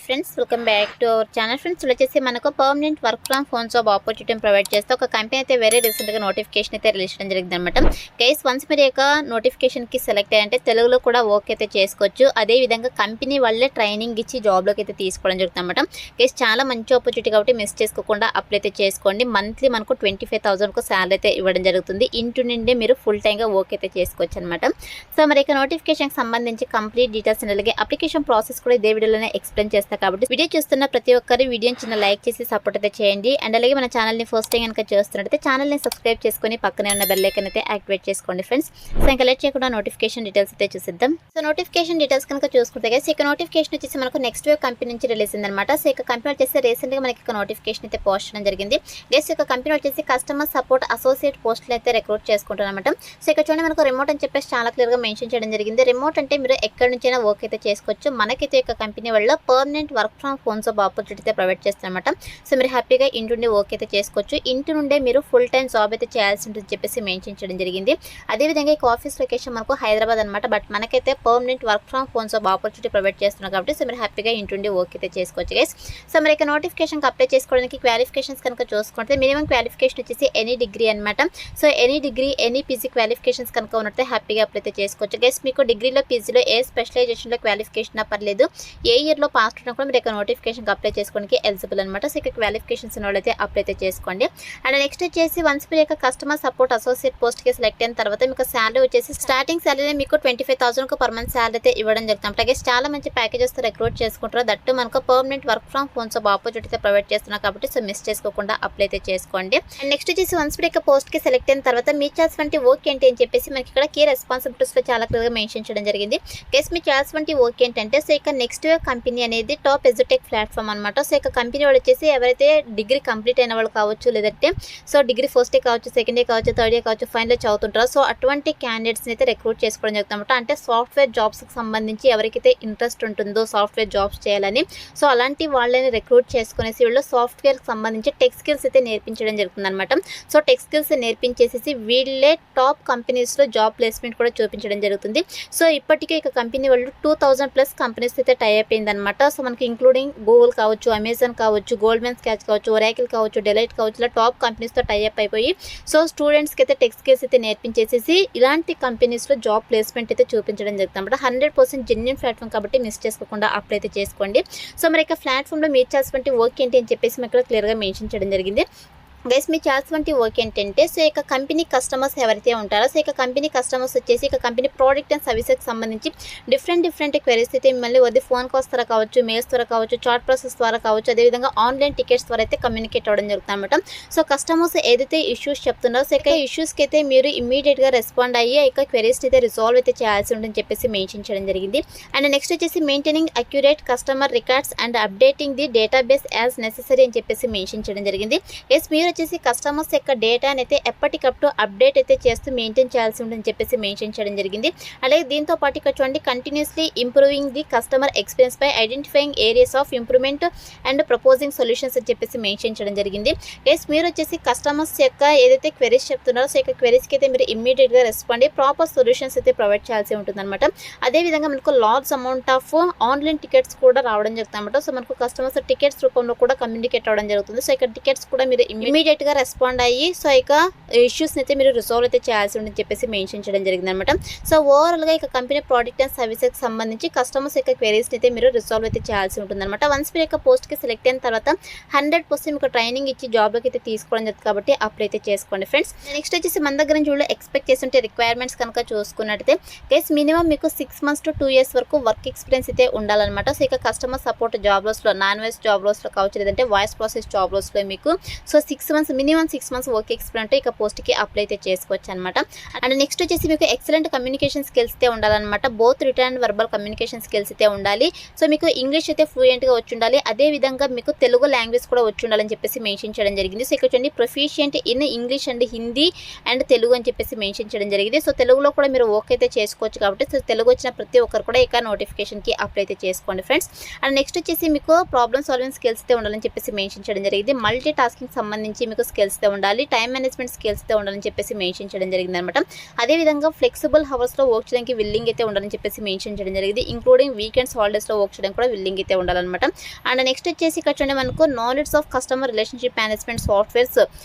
Friends, welcome back to our channel. Friends, వచ్చేసి మనకు permanent work from home job ఆపర్చునిటీని provide చేస్తే ఒక కంపెనీ అయితే వెరీ రీసెంట్గా నోటిఫికేషన్ అయితే రిలీజ్ చేయడం జరిగింది అనమాట. గైస్, వన్స్ మీరు యొక్క నోటిఫికేషన్కి సెలెక్ట్ అయ్యంటే తెలుగులో కూడా వర్క్ అయితే చేసుకోవచ్చు. అదేవిధంగా కంపెనీ వాళ్ళే ట్రైనింగ్ ఇచ్చి జాబ్లోకి అయితే తీసుకోవడం జరుగుతుంది అనమాట. గైస్, చాలా మంచి ఆపర్చునిటీ కాబట్టి మిస్ చేసుకోకుండా అప్లై అయితే చేసుకోండి. మంత్లీ మనకు 25,000కు శాలరీ అయితే ఇవ్వడం జరుగుతుంది. ఇంటి నుండి మీరు ఫుల్ టైమ్గా వర్క్ అయితే చేసుకోవచ్చు అనమాట. సో మరి ఇక నోటిఫికేషన్కి సంబంధించి కంప్లీట్ డీటెయిల్స్ అలాగే అప్లికేషన్ ప్రాసెస్ కూడా ఇదే వీడియోలోనే ఎక్స్ప్లెయిన్ చేస్తాను. కాబట్టి వీడియో చూస్తున్న ప్రతి ఒక్కరు వీడియోని చిన్న లైక్ చేసి సపోర్ట్ అయితే చేయండి. అండ్ అలాగే మన ఛానల్ని ఫస్ట్ టైం కనుక చూస్తున్నట్టయితే ఛానల్ని సబ్స్క్రైబ్ చేసుకొని పక్కనే ఉన్న బెల్ ఐకాన్ అయితే యాక్టివేట్ చేసుకోండి ఫ్రెండ్స్. సో ఇంకా లేట్ చేయకుండా నోటిఫికేషన్ డీటెయిల్స్ అయితే చూసిద్దాం. సో నోటిఫికేషన్ డీటెయిల్స్ కనుక చూసుకుంటే గైస్, ఇక నోటిఫికేషన్ వచ్చేసి మనకు నెక్స్ట్ వేవ్ కంపెనీ నుంచి రిలీజ్ అయిందనమాట. సో ఇక కంపెనీ వచ్చేసి రీసెంట్గా మనకి ఇక నోటిఫికేషన్ అయితే పోస్ట్ చేయడం జరిగింది. గైస్, ఇక కంపెనీ వచ్చేసి కస్టమర్ సపోర్ట్ అసోసియేట్ పోస్టులు అయితే రిక్రూట్ చేసుకుంటారనమాట. సో ఇక్కడ చూడండి, మనకు రిమోట్ అని చెప్పేసి చాలా క్లియర్గా మెన్షన్ చేయడం జరిగింది. రిమోట్ అంటే మీరు ఎక్కడి నుంచైనా వర్క్ అయితే చేసుకోవచ్చు. మనకైతే ఇక కంపెనీ వల్ల permanent work from home job opportunity అయితే ప్రొవైడ్ చేస్తారనమాట. సో మీరు హ్యాపీగా ఇంటి నుండి వర్క్ అయితే చేసుకోవచ్చు. ఇంటి నుండే మీరు ఫుల్ టైం జాబ్ అయితే చేయాల్సి ఉంటుంది చెప్పేసి మెన్షన్ చేయడం జరిగింది. అదేవిధంగా ఈ ఆఫీస్ లొకేషన్ మనకు హైదరాబాద్ అనమాట. బట్ మనకైతే permanent work from home job opportunity provide చేస్తున్నారు కాబట్టి సో మీరు హ్యాపీగా ఇంటి నుండి వర్క్ అయితే చేసుకోవచ్చు గైస్. సో మరి ఇక నోటిఫికేషన్కి అప్లై చేసుకోవడానికి క్వాలిఫికేషన్స్ కనుక చూసుకుంటే మినిమం క్వాలిఫికేషన్ వచ్చేసి ఎనీ డిగ్రీ అనమాట. So any degree any PG qualifications కనుక ఉన్నట్టే హ్యాపీగా అప్లై అయితే చేసుకోవచ్చు గైస్. మీకు డిగ్రీలో పీజీలో ఏ స్పెషలైజేషన్లో క్వాలిఫికేషన్ పర్లేదు, ఏ ఇయర్లో పాస్ అయినా కూడా మీరు ఇక నోటిఫికేషన్కి అప్లై చేసుకోవడానికి ఎలిజిబుల్ అనమాట. సో ఇక క్వాలిఫికేషన్స్ ఉన్న వాళ్ళైతే అప్లై అయితే చేసుకోండి. అండ్ నెక్స్ట్ వచ్చేసి వన్స్ మీరు యొక్క కస్టమర్ సపోర్ట్ అసోసియేట్ పోస్ట్కి సెలెక్ట్ అయిన తర్వాత మీకు శాలరీ వచ్చేసి స్టార్టింగ్ శాలరీ మీకు 25,000కు పర్ మంత్ శాలరీ అయితే ఇవ్వడం జరుగుతుంది. అలాగే చాలా మంచి ప్యాకేజెస్తో రిక్రూట్ చేసుకుంటారు. దట్టు మనకు permanent work from home job opportunity అయితే ప్రొవైడ్ చేస్తున్నారు కాబట్టి సో మిస్ చేసుకోకుండా అప్లై అయితే చేసుకోండి. అండ్ నెక్స్ట్ వచ్చేసి వన్స్ మీరు యొక్క పోస్ట్కి సెలెక్ట్ అయిన తర్వాత మీ చేయాల్సిన వర్క్ ఏంటి అని చెప్పేసి మనకి ఇక్కడ కీ రెస్పాన్సిబిలిటీస్లో చాలా క్లియర్గా మెన్షన్ చేయడం జరిగింది. కేసు మీ చేయాల్సిన వర్క్ ఏంటంటే సో ఇక నెక్స్ట్ వేవ్ కంపెనీ అనేది టాప్ ఎడ్యుటెక్ ప్లాట్ఫామ్ అనమాట. సో ఇక కంపెనీ వాళ్ళు వచ్చేసి ఎవరైతే డిగ్రీ కంప్లీట్ అయిన వాళ్ళు కావచ్చు, లేదంటే సో డిగ్రీ ఫస్ట్ ఇయర్ కావచ్చు, సెకండ్ ఇయర్ కావచ్చు, థర్డ్ ఇయర్ కావచ్చు, ఫైనల్ ఇయర్ చదువుతుంటారు. సో అటువంటి క్యాండిడేట్స్ని అయితే రిక్రూట్ చేసుకోవడం జరుగుతుందన్నమాట. అంటే సాఫ్ట్వేర్ జాబ్స్కి సంబంధించి ఎవరికైతే ఇంట్రెస్ట్ ఉంటుందో సాఫ్ట్వేర్ జాబ్స్ చేయాలని సో అలాంటి వాళ్ళని రిక్రూట్ చేసుకునేసి వీళ్ళు సాఫ్ట్వేర్కి సంబంధించి టెక్ స్కిల్స్ అయితే నేర్పించడం జరుగుతుంది అనమాట. సో టెక్ స్కిల్స్ నేర్పించేసి వీళ్ళే టాప్ కంపెనీస్లో జాబ్ ప్లేస్మెంట్ కూడా చూపించడం జరుగుతుంది. సో ఇప్పటికే ఇక కంపెనీ వాళ్ళు 2,000+ కంపెనీస్ అయితే టై అయిపోయిందనమాట. సో మనకి ఇంక్లూడింగ్ గూగుల్ కావచ్చు, అమెజాన్ కావచ్చు, గోల్డ్మెన్ స్కాచ్ కావచ్చు, ఒరాకిల్ కావచ్చు, డెలైట్ కావచ్చు, ఇలా టాప్ కంపెనీస్తో టైఅప్ అయిపోయి సో స్టూడెంట్స్కి అయితే టెక్ స్కిల్స్ అయితే నేర్పించేసి ఇలాంటి కంపెనీస్లో జాబ్ ప్లేస్మెంట్ అయితే చూపించడం జరుగుతుంది అనమాట. 100% జెన్యూన్ ప్లాట్ఫామ్ కాబట్టి మిస్ చేసుకోకుండా అప్లై అయితే చేసుకోండి. సో మరి ఇక ప్లాట్ఫామ్లో మీరు చేయాల్సిన వర్క్ ఏంటి అని చెప్పేసి మీకు ఇక్కడ క్లియర్గా మెన్షన్ చేయడం జరిగింది. గైస్, మీ చేయాల్సిన వర్క్ ఏంటంటే సో ఇక కంపెనీ కస్టమర్స్ ఎవరైతే ఉంటారో సో ఇక కంపెనీ కస్టమర్స్ వచ్చేసి ఇక కంపెనీ ప్రోడక్ట్ అండ్ సర్వీసెస్కి సంబంధించి డిఫరెంట్ క్వెరీస్ అయితే మిమ్మల్ని వద్ద ఫోన్ కాల్స్ ద్వారా కావచ్చు, మెయిల్స్ ద్వారా కావచ్చు, చాట్ ప్రాసెస్ ద్వారా కావచ్చు, అదేవిధంగా ఆన్లైన్ టికెట్స్ ద్వారా అయితే కమ్యూనికేట్ అవ్వడం జరుగుతుంది అనమాట. సో కస్టమర్స్ ఏదైతే ఇష్యూస్ చెప్తున్నారో సో ఇక ఇష్యూస్కి అయితే మీరు ఇమీడియట్గా రెస్పాండ్ అయ్యి ఇక క్వెరీస్ అయితే రిజాల్వ్ అయితే చేయాల్సి ఉంటుందని చెప్పేసి మెన్షన్ చేయడం జరిగింది. అండ్ నెక్స్ట్ వచ్చేసి maintaining accurate customer records and updating the database as necessary అని చెప్పేసి మెన్షన్ చేయడం జరిగింది. ఎస్, మీరు వచ్చేసి కస్టమర్స్ యొక్క డేటాని అయితే ఎప్పటికప్పుడు అప్డేట్ అయితే చేస్తూ మెయింటైన్ చేయాల్సి ఉంటుందని చెప్పేసి మెన్షన్ చేయడం జరిగింది. అలాగే దీంతో పాటు ఇక్కడ చూడండి, continuously improving the customer experience by identifying areas of improvement and proposing solutions అని చెప్పేసి మెన్షన్ చేయడం జరిగింది. ఎస్, మీరు వచ్చేసి కస్టమర్స్ యొక్క ఏదైతే క్వెరీస్ చెప్తున్నారో సో ఇక క్వెరీస్కి అయితే మీరు ఇమ్మీడియట్గా రెస్పాండ్ అయ్యి ప్రాపర్ సొల్యూషన్స్ అయితే ప్రొవైడ్ చేయాల్సి ఉంటుంది అనమాట. అదేవిధంగా మనకు large amount of online tickets కూడా రావడం జరుగుతుంది అనమాట. సో మనకు కస్టమర్స్ టికెట్స్ రూపంలో కూడా కమ్యూనికేట్ అవ్వడం జరుగుతుంది. సో ఇక టికెట్స్ కూడా మీరు ఇమ్మీడియట్గా రెస్పాండ్ అయ్యి సో ఇక ఇష్యూస్ని అయితే మీరు రిజాల్వ్ అయితే చేయాల్సి ఉందని చెప్పేసి మెన్షన్ చేయడం జరిగింది అనమాట. సో ఓవరాల్గా ఇక కంపెనీ ప్రోడక్ట్ అండ్ సర్వీసెస్కి సంబంధించి కస్టమర్స్ యొక్క క్వెరీస్ని అయితే మీరు రిజాల్వ్ అయితే చేయాల్సి ఉంటుంది అనమాట. వన్స్ మీరు యొక్క పోస్ట్కి సెలెక్ట్ అయిన తర్వాత 100% మీకు ట్రైనింగ్ ఇచ్చి జాబ్లోకి అయితే తీసుకోవడం జరుగుతుంది కాబట్టి అప్లై అయితే చేసుకోండి ఫ్రెండ్స్. నెక్స్ట్ వచ్చేసి మన దగ్గర నుంచి వీళ్ళు ఎక్స్పెక్ట్ చేస్తుంటే రిక్వైర్మెంట్స్ కనుక చూసుకున్నట్టయితే గైస్ మినిమం మీకు 6 months to 2 years వరకు వర్క్ ఎక్స్పీరియన్స్ అయితే ఉండాలన్నమాట. సో ఇక కస్టమర్ సపోర్ట్ జాబ్ రోస్లో, నాన్ వాయిస్ జాబ్ రోస్లో కావచ్చు, లేదంటే వాయిస్ ప్రాసెస్ జాబ్ రోస్లో మీకు so 6 months minimum 6 months work experience ఇక పోస్ట్కి అప్లై అయితే చేసుకోవచ్చు అనమాట. అండ్ నెక్స్ట్ వచ్చేసి మీకు ఎక్సలెంట్ కమ్యూనికేషన్ స్కిల్స్ అయితే ఉండాలన్నమాట. Both return and verbal communication skills అయితే ఉండాలి. సో మీకు ఇంగ్లీష్ అయితే ఫ్లూయెంట్గా వచ్చి ఉండాలి. అదేవిధంగా మీకు తెలుగు లాంగ్వేజ్ కూడా వచ్చి ఉండాలని చెప్పేసి మెన్షన్ చేయడం జరిగింది. సో ఇక్కడ చూడండి, proficient in English and Hindi and Telugu అని చెప్పేసి మెన్షన్ చేయడం జరిగింది. సో తెలుగులో కూడా మీరు వర్క్ అయితే చేసుకోవచ్చు కాబట్టి సో తెలుగు వచ్చిన ప్రతి ఒక్కరు కూడా ఇక నోటిఫికేషన్కి అప్లై అయితే చేసుకోండి ఫ్రెండ్స్. అండ్ నెక్స్ట్ వచ్చేసి మీకు ప్రాబ్లమ్ సాల్వింగ్ స్కిల్స్ అయితే ఉండాలని చెప్పేసి మెన్షన్ చేయడం జరిగింది. మల్టీ టాస్కింగ్ సంబంధించి మీకు స్కిల్స్ అయితే ఉండాలి. టైం మేనేజ్మెంట్ స్కిల్స్ స్కిల్స్ అయితే ఉండాలని చెప్పేసి మెన్షన్ చేయడం జరిగింది అనమాట. అదేవిధంగా ఫ్లెక్సిబుల్ హవర్స్లో వర్క్ చేయడానికి విల్లింగ్ అయితే ఉండాలని చెప్పేసి మెన్షన్ చేయడం జరిగింది. ఇంక్లూడింగ్ వీకెండ్స్ హాలిడేస్లో వర్క్ చేయడానికి కూడా విల్లింగ్ అయితే ఉండాలన్నమాట. అండ్ నెక్స్ట్ వచ్చేసి ఇక్కడ చూడండి మనకు knowledge of customer relationship management softwares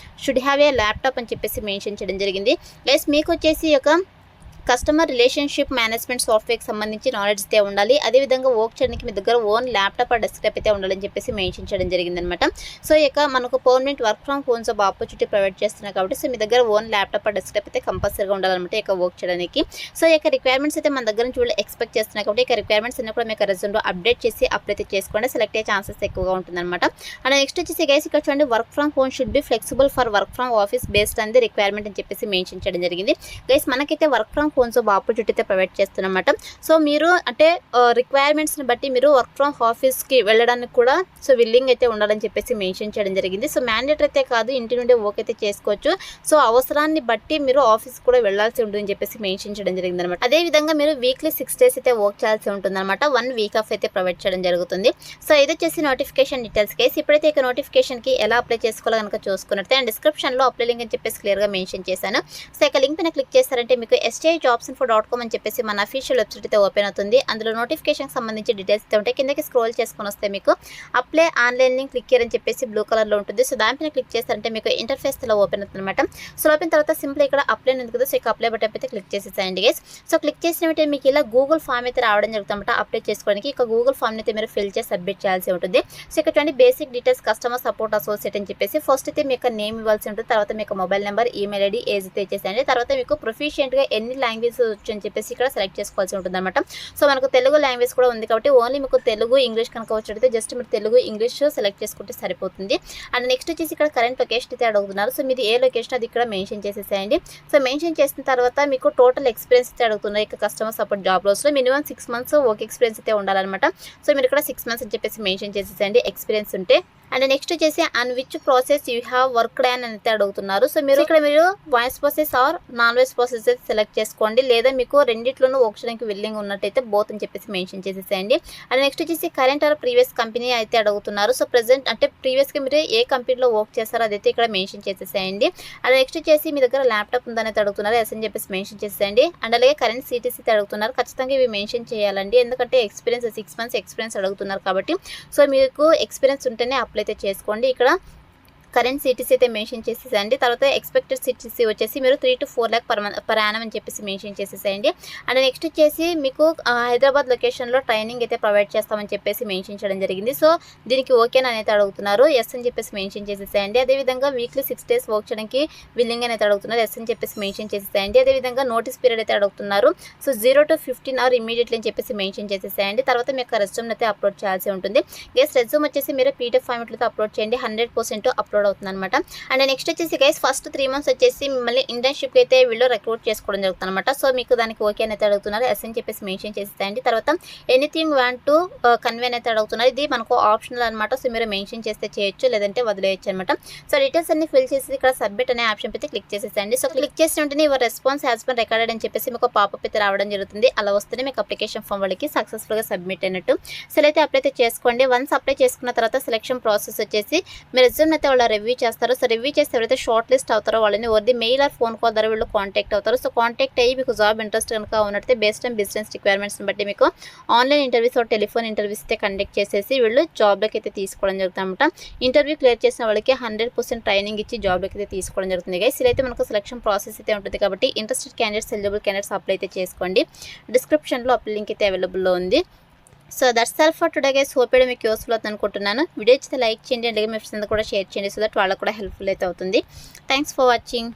should have a laptop అని చెప్పేసి మెన్షన్ చేయడం జరిగింది. గైస్ మీకు వచ్చేసి ఒక కస్టమర్ రిలేషన్షిప్ మేనేజ్మెంట్ సాఫ్ట్వేర్కి సంబంధించి నాలెడ్జ్ అయితే ఉండాలి. అదేవిధంగా వర్క్ చేయడానికి మీ దగ్గర ఓన్ ల్యాప్టాప్ ఆ డెస్క్టాప్ అయితే ఉండాలని చెప్పేసి మెన్షన్ చేయడం జరిగిందనమాట. సో ఇక మనకు permanent work from home job opportunity provide చేస్తున్నారు కాబట్టి సో మీ దగ్గర ఓన్ ల్యాప్టాప్ ఆ డెస్క్టాప్ అయితే కంపల్సరీగా ఉండాలన్నమాట ఇక వర్క్ చేయడానికి. సో ఇక రిక్వైర్మెంట్స్ అయితే మన దగ్గర నుంచి వీళ్ళు ఎక్స్పెక్ట్ చేస్తున్నారు కాబట్టి ఇక రిక్వైర్మెంట్స్ అన్ని కూడా మీకు రెజ్యూమ్లో అప్డేట్ చేసి అప్లై అయితే చేసుకోండి. సెలెక్ట్ అయ్యే ఛాన్సెస్ ఎక్కువగా ఉంటుందన్నమాట. అండ్ నెక్స్ట్ వచ్చేసి గైస్ ఇక్కడ చూడండి work from home should be flexible for work from office based on the requirement అని చెప్పేసి మెన్షన్ చేయడం జరిగింది. గైస్ మనకైతే work from home job opportunity అయితే ప్రొవైడ్ చేస్తున్నమాట. సో మీరు అంటే రిక్వైర్మెంట్స్ని బట్టి మీరు వర్క్ ఫ్రమ్ ఆఫీస్కి వెళ్ళడానికి కూడా సో విల్లింగ్ అయితే ఉండాలని చెప్పేసి మెన్షన్ చేయడం జరిగింది. సో మ్యాండేటరీ అయితే కాదు, ఇంటి నుండి వర్క్ అయితే చేసుకోవచ్చు. సో అవసరాన్ని బట్టి మీరు ఆఫీస్ కూడా వెళ్లాల్సి ఉంటుందని చెప్పేసి మెన్షన్ చేయడం జరిగింది అనమాట. అదేవిధంగా మీరు వీక్లీ 6 days అయితే వర్క్ చేయాల్సి ఉంటుంది అనమాట. 1 week ఆఫ్ అయితే ప్రొవైడ్ చేయడం జరుగుతుంది. సో ఇది వచ్చేసి నోటిఫికేషన్ డీటెయిల్స్ కేసు. ఇప్పుడైతే ఇక నోటిఫికేషన్కి ఎలా అప్లై చేసుకోవాలో కనుక చూసుకున్నట్టే అండ్ డిస్క్రిప్షన్లో అప్లై లింక్ అని చెప్పేసి క్లియర్గా మెన్షన్ చేశాను. సో ఇక లింక్ పైన క్లిక్ చేస్తారంటే మీకు stijobsinfo.com అని చెప్పేసి మన అఫీషియల్ వెబ్సైట్ అయితే ఓపెన్ అవుతుంది. అందులో నోటిఫికేషన్కి సంబంధించి డీటెయిల్స్ అయితే ఉంటాయి. కిందకి స్క్రోల్ చేసుకొని వస్తే మీకు అప్లై ఆన్లైన్ లింక్ క్లిక్ అని చెప్పేసి బ్లూ కలర్లో ఉంటుంది. సో దానిపైన క్లిక్ చేస్తారంటే మీకు ఇంటర్ఫేస్ ఇలా ఓపెన్ అవుతుంది అనమాట. సో ఓపెన్ తర్వాత సింపుల్ ఇక్కడ అప్లై ఉంది కదా, సో ఇక అప్లై బటన్ అయితే క్లిక్ చేసేసాయండి గైస్. సో క్లిక్ చేసిన వెంటనే మీకు ఇలా గూగుల్ ఫామ్ అయితే రావడం జరుగుతుంది అనమాట. అప్లై చేసుకోవడానికి ఇక గూగుల్ ఫామ్ అయితే మీరు ఫిల్ చేసి సబ్మిట్ చేయాల్సి ఉంటుంది. సో ఇక్కడ చూడండి basic details customer support associate అని చెప్పేసి ఫస్ట్ అయితే మీకు నేమ్ ఇవ్వాల్సి ఉంటుంది. తర్వాత మీకు mobile number, email ID, age అయితే ఇచ్చేసేయండి. తర్వాత మీకు ప్రొఫిషియెంట్గా ఎన్ని లాంగ్వేజెస్ వచ్చు అని చెప్పేసి ఇక్కడ సెలెక్ట్ చేసుకోవాల్సి ఉంటుంది అనమాట. సో మనకు తెలుగు లాంగ్వేజ్ కూడా ఉంది కాబట్టి ఓన్లీ మీకు తెలుగు, ఇంగ్లీష్ కనుక వచ్చేటైతే జస్ట్ మీరు తెలుగు, ఇంగ్లీష్ సెలెక్ట్ చేసుకుంటే సరిపోతుంది. అండ్ నెక్స్ట్ వచ్చేసి ఇక్కడ కరెంట్ లొకేషన్ అయితే అడుగుతున్నారు. సో మీది ఏ లొకేషన్ అది ఇక్కడ మెన్షన్ చేసేసేయండి. సో మెన్షన్ చేసిన తర్వాత మీకు టోటల్ ఎక్స్పీరియన్స్ అయితే అడుగుతున్నారు. ఇక కస్టమర్ సపోర్ట్ జాబ్ రోల్స్లో మినిమం 6 months వర్క్ ఎక్స్పీరియన్స్ అయితే ఉండాలన్నమాట. సో మీరు ఇక్కడ 6 months అని చెప్పేసి మెన్షన్ చేసేసేయండి ఎక్స్పీరియన్స్ ఉంటే. అండ్ నెక్స్ట్ వచ్చేసి and which process you have worked అని అయితే అడుగుతున్నారు. సో మీరు ఇక్కడ మీరు voice process or non voice process అయితే సెలెక్ట్ చేసుకోండి. లేదా మీకు రెండిట్లోనూ వర్క్ చేయడానికి విల్లింగ్ ఉన్నట్టయితే బోత్ అని చెప్పేసి మెన్షన్ చేసేసేయండి. అండ్ నెక్స్ట్ వచ్చేసి కరెంట్ ఆర్ ప్రీవియస్ కంపెనీ అయితే అడుగుతున్నారు. సో ప్రెసెంట్ అంటే ప్రీవియస్గా మీరు ఏ కంపెనీలో వర్క్ చేస్తారో అదైతే ఇక్కడ మెన్షన్ చేసేసేయండి. అండ్ నెక్స్ట్ వచ్చేసి మీ దగ్గర ల్యాప్టాప్ ఉందని అయితే అడుగుతున్నారు. ఎస్ అని చెప్పేసి మెన్షన్ చేసేయండి. అండ్ అలాగే కరెంట్ సిటీసీ అయితే అడుగుతున్నారు. ఖచ్చితంగా ఇవి మెన్షన్ చేయాలండి, ఎందుకంటే ఎక్స్పీరియన్స్ 6 months ఎక్స్పీరియన్స్ అడుగుతున్నారు కాబట్టి. సో మీకు ఎక్స్పీరియన్స్ ఉంటేనే అప్లై అయితే చేసుకోండి. ఇక్కడ కరెంట్ సిటీసీ అయితే మెన్షన్ చేసేసేయండి. తర్వాత ఎక్స్పెక్టెడ్ సిటీసీ వచ్చేసి మీరు 3 to 4 lakh per annum అని చెప్పేసి మెన్షన్ చేసేసేయండి. అండ్ నెక్స్ట్ వచ్చేసి మీకు హైదరాబాద్ లొకేషన్లో ట్రైనింగ్ అయితే ప్రొవైడ్ చేస్తామని చెప్పేసి మెన్షన్ చేయడం జరిగింది. సో దీనికి ఓకేనా అనేది అడుగుతున్నారు. ఎస్ అని చెప్పేసి మెన్షన్ చేసేసేయండి. అదేవిధంగా వీక్లీ 6 days వర్క్ చేయడానికి విల్లింగ్ అనేది అడుగుతున్నారు. ఎస్ అని చెప్పేసి మెన్షన్ చేసేసేయండి. అదేవిధంగా నోటీస్ పీరియడ్ అయితే అడుగుతున్నారు. సో 0 to 15 hours ఇమీడియట్లీ అని చెప్పేసి మెన్షన్ చేసేసేయండి. తర్వాత మీకు రెజ్యూమ్ అయితే అప్లోడ్ చేయాల్సి ఉంటుంది. గైస్ రెజ్యూమ్ వచ్చేసి మీరు PDF ఫార్మాట్లో అప్లోడ్ చేయండి. 100% అప్లోడ్ అవుతుంది అనమాట. అండ్ నెక్స్ట్ వచ్చేసి గైస్ ఫస్ట్ 3 months వచ్చేసి మిమ్మల్ని ఇంటర్న్షిప్ అయితే వీళ్ళు రిక్రూట్ చేసుకోవడం జరుగుతుంది అనమాట. సో మీకు దానికి ఓకే అయితే అడుగుతున్నారు. ఎస్ అని చెప్పేసి మెన్షన్ చేసేయండి. తర్వాత ఎనీథింగ్ వాంట్ టు కన్వే అయితే అడుగుతున్నారు. ఇది మనకు ఆప్షనల్ అనమాట. సో మీరు మెన్షన్ చేస్తే చేయొచ్చు, లేదంటే వదిలేయచ్చు అనమాట. సో డీటెయిల్స్ అన్ని ఫిల్ చేసి ఇక్కడ సబ్మిట్ అనే ఆప్షన్ అయితే క్లిక్ చేసేసండి. సో క్లిక్ చేసిన వెంటనే your response has been recorded అని చెప్పేసి మీకు పాపప్ అయితే రావడం జరుగుతుంది. అలా వస్తేనే మీకు అప్లికేషన్ ఫామ్ వాళ్ళకి సక్సెస్ఫుల్గా సబ్మిట్ అయినట్టు. సో అయితే అప్లై అయితే చేసుకోండి. వన్స్ అప్లై చేసుకున్న తర్వాత సెలక్షన్ ప్రాసెస్ వచ్చేసి మీ రెజ్యూమ్ అయితే వాళ్ళ రివ్యూ చేస్తారు. సో రివ్యూ చేస్తే ఎవరైతే షార్ట్ లిస్ట్ అవుతారో వాళ్ళని ఎవరిది మెయిల్ ఆర్ ఫోన్ కాల్ ద్వారా వీళ్ళు కాంటాక్ట్ అవుతారు. సో కాంటాక్ట్ అయ్యి మీకు జాబ్ ఇంట్రెస్ట్ కనుక ఉన్నట్టయితే బేస్డ్ ఆన్ బిజినెస్ రిక్వైర్మెంట్స్ని బట్టి మీకు online interviews or telephone interviews అయితే కండక్ట్ చేసేసి వీళ్ళు జాబ్లోకి అయితే తీసుకోవడం జరుగుతుంది అనమాట. ఇంటర్వ్యూ క్లియర్ చేసిన వాళ్ళకి 100% ట్రైనింగ్ ఇచ్చి జాబ్లోకి అయితే తీసుకోవడం జరుగుతుంది. గైస్ ఇదైతే మనకు సెలక్షన్ ప్రాసెస్ అయితే ఉంటుంది కాబట్టి interested candidates, eligible candidates apply అయితే చేసుకోండి. డిస్క్రిప్షన్లో అప్లై లింక్ అయితే అవైలబుల్లో ఉంది. So that's all for today guys. Hope video మీకు యూస్ఫుల్ అవుతుంది అనుకుంటున్నాను. వీడియో ఇచ్చితే లైక్ చేయండి, అలాగే మీ ఫ్రెండ్స్ కూడా షేర్ చేయండి, సో దట్ వాళ్ళకు కూడా హెల్ప్ఫుల్ అయితే అవుతుంది. Thanks for watching.